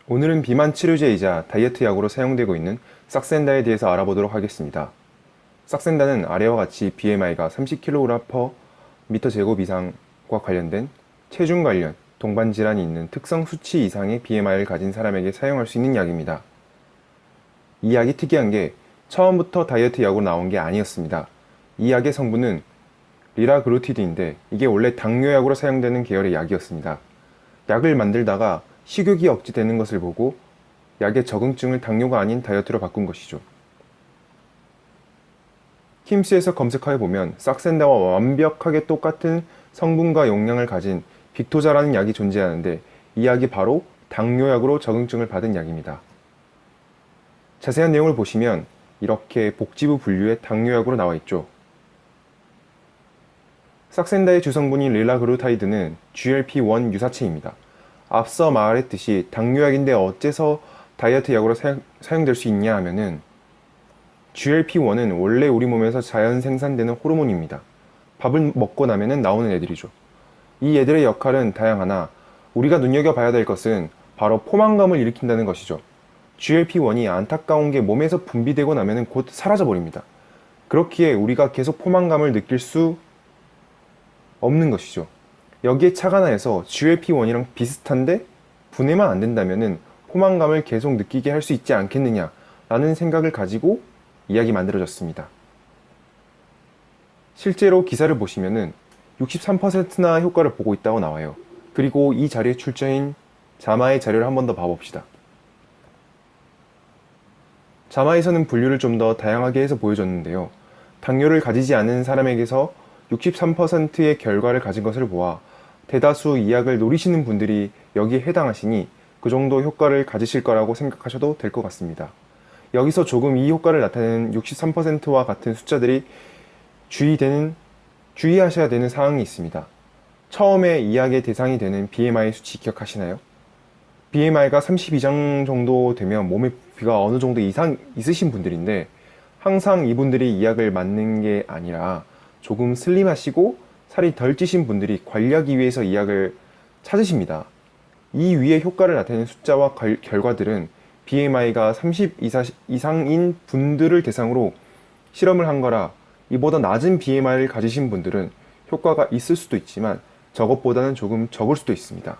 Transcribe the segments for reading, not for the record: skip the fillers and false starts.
오늘은 비만 치료제이자 다이어트 약으로 사용되고 있는 싹센다에 대해서 알아보도록 하겠습니다. 싹센다는 아래와 같이 BMI가 30kg/m 제곱 이상과 관련된 체중 관련 동반 질환이 있는 특성 수치 이상의 BMI를 가진 사람에게 사용할 수 있는 약입니다. 이 약이 특이한 게 처음부터 다이어트 약으로 나온 게 아니었습니다. 이 약의 성분은 리라그루티드인데 이게 원래 당뇨약으로 사용되는 계열의 약이었습니다. 약을 만들다가 식욕이 억제되는 것을 보고 약의 적응증을 당뇨가 아닌 다이어트로 바꾼 것이죠. 킴스에서 검색해보면 싹센다와 완벽하게 똑같은 성분과 용량을 가진 빅토자라는 약이 존재하는데 이 약이 바로 당뇨약으로 적응증을 받은 약입니다. 자세한 내용을 보시면 이렇게 복지부 분류의 당뇨약으로 나와 있죠. 싹센다의 주성분인 릴라그루타이드는 GLP-1 유사체입니다. 앞서 말했듯이 당뇨약인데 어째서 다이어트 약으로 사용될 수 있냐 하면은 GLP-1은 원래 우리 몸에서 자연 생산되는 호르몬입니다. 밥을 먹고 나면은 나오는 애들이죠. 이 애들의 역할은 다양하나 우리가 눈여겨봐야 될 것은 바로 포만감을 일으킨다는 것이죠. GLP-1이 안타까운 게 몸에서 분비되고 나면은 곧 사라져 버립니다. 그렇기에 우리가 계속 포만감을 느낄 수 없는 것이죠. 여기에 착안해서 GLP-1이랑 비슷한데 분해만 안 된다면은 포만감을 계속 느끼게 할 수 있지 않겠느냐 라는 생각을 가지고 이야기 만들어졌습니다. 실제로 기사를 보시면은 63%나 효과를 보고 있다고 나와요. 그리고 이 자리에 출처인 자마의 자료를 한 번 더 봐봅시다. 자마에서는 분류를 좀 더 다양하게 해서 보여줬는데요. 당뇨를 가지지 않은 사람에게서 63%의 결과를 가진 것을 보아 대다수 이 약을 노리시는 분들이 여기에 해당하시니 그 정도 효과를 가지실 거라고 생각하셔도 될 것 같습니다. 여기서 조금 이 효과를 나타내는 63%와 같은 숫자들이 주의하셔야 되는 사항이 있습니다. 처음에 이 약의 대상이 되는 BMI 수치 기억하시나요? BMI가 30 이상 정도 되면 몸에 부피가 어느 정도 이상 있으신 분들인데 항상 이분들이 이 약을 맞는 게 아니라 조금 슬림하시고 살이 덜 찌신 분들이 관리하기 위해서 이 약을 찾으십니다. 이 위에 효과를 나타내는 숫자와 결과들은 BMI가 30 이상인 분들을 대상으로 실험을 한 거라 이보다 낮은 BMI를 가지신 분들은 효과가 있을 수도 있지만 저것보다는 조금 적을 수도 있습니다.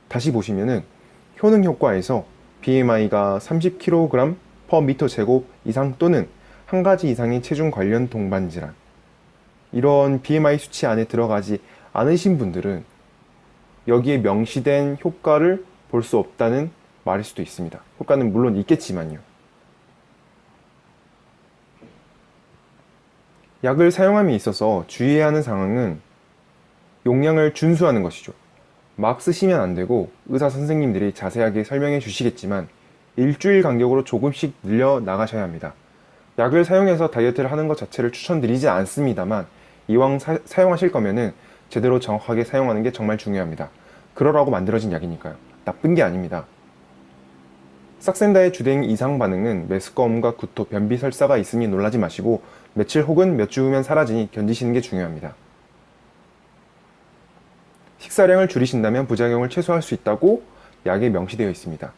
다시 보시면은 효능 효과에서 BMI가 30kg/m² 이상 또는 한 가지 이상의 체중 관련 동반 질환 이런 BMI 수치 안에 들어가지 않으신 분들은 여기에 명시된 효과를 볼 수 없다는 말일 수도 있습니다. 효과는 물론 있겠지만요. 약을 사용함에 있어서 주의해야 하는 상황은 용량을 준수하는 것이죠. 막 쓰시면 안 되고 의사 선생님들이 자세하게 설명해 주시겠지만 일주일 간격으로 조금씩 늘려 나가셔야 합니다. 약을 사용해서 다이어트를 하는 것 자체를 추천드리지 않습니다만 이왕 사용하실 거면은 제대로 정확하게 사용하는 게 정말 중요합니다. 그러라고 만들어진 약이니까요. 나쁜 게 아닙니다. 싹센다의 주된 이상 반응은 메스꺼움과 구토, 변비, 설사가 있으니 놀라지 마시고 며칠 혹은 몇 주 후면 사라지니 견디시는 게 중요합니다. 식사량을 줄이신다면 부작용을 최소화할 수 있다고 약에 명시되어 있습니다.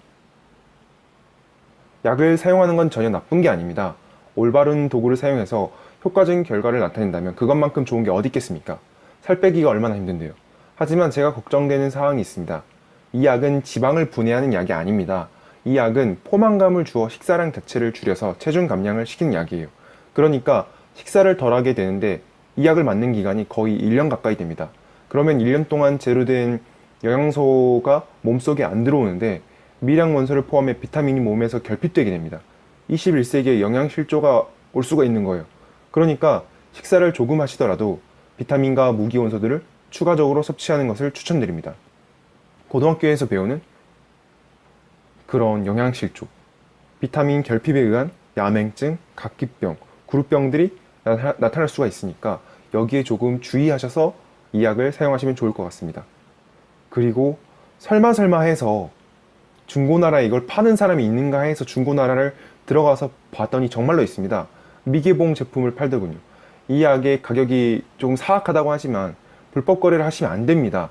약을 사용하는 건 전혀 나쁜 게 아닙니다. 올바른 도구를 사용해서 효과적인 결과를 나타낸다면 그것만큼 좋은 게 어디 있겠습니까? 살 빼기가 얼마나 힘든데요. 하지만 제가 걱정되는 사항이 있습니다. 이 약은 지방을 분해하는 약이 아닙니다. 이 약은 포만감을 주어 식사량 자체를 줄여서 체중 감량을 시키는 약이에요. 그러니까 식사를 덜 하게 되는데 이 약을 맞는 기간이 거의 1년 가까이 됩니다. 그러면 1년 동안 제로된 영양소가 몸속에 안 들어오는데 미량 원소를 포함해 비타민이 몸에서 결핍되게 됩니다. 21세기에 영양실조가 올 수가 있는 거예요. 그러니까 식사를 조금 하시더라도 비타민과 무기원소들을 추가적으로 섭취하는 것을 추천드립니다. 고등학교에서 배우는 그런 영양실조, 비타민 결핍에 의한 야맹증, 각기병, 구루병들이 나타날 수가 있으니까 여기에 조금 주의하셔서 이 약을 사용하시면 좋을 것 같습니다. 그리고 설마 해서 중고나라에 이걸 파는 사람이 있는가 해서 중고나라를 들어가서 봤더니 정말로 있습니다. 미개봉 제품을 팔더군요. 이 약의 가격이 조금 사악하다고 하지만 불법 거래를 하시면 안 됩니다.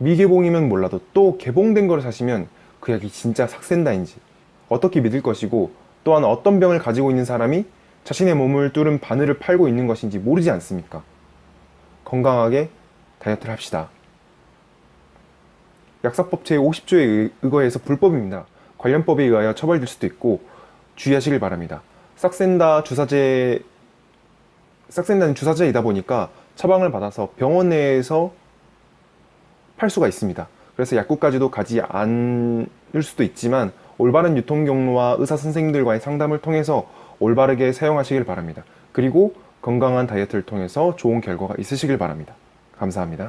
미개봉이면 몰라도 또 개봉된 거를 사시면 그 약이 진짜 삭센다인지 어떻게 믿을 것이고, 또한 어떤 병을 가지고 있는 사람이 자신의 몸을 뚫은 바늘을 팔고 있는 것인지 모르지 않습니까? 건강하게 다이어트를 합시다. 약사법 제50조에 의거해서 불법입니다. 관련법에 의하여 처벌될 수도 있고 주의하시길 바랍니다. 싹센다는 주사제이다 보니까 처방을 받아서 병원 내에서 팔 수가 있습니다. 그래서 약국까지도 가지 않을 수도 있지만 올바른 유통 경로와 의사 선생님들과의 상담을 통해서 올바르게 사용하시길 바랍니다. 그리고 건강한 다이어트를 통해서 좋은 결과가 있으시길 바랍니다. 감사합니다.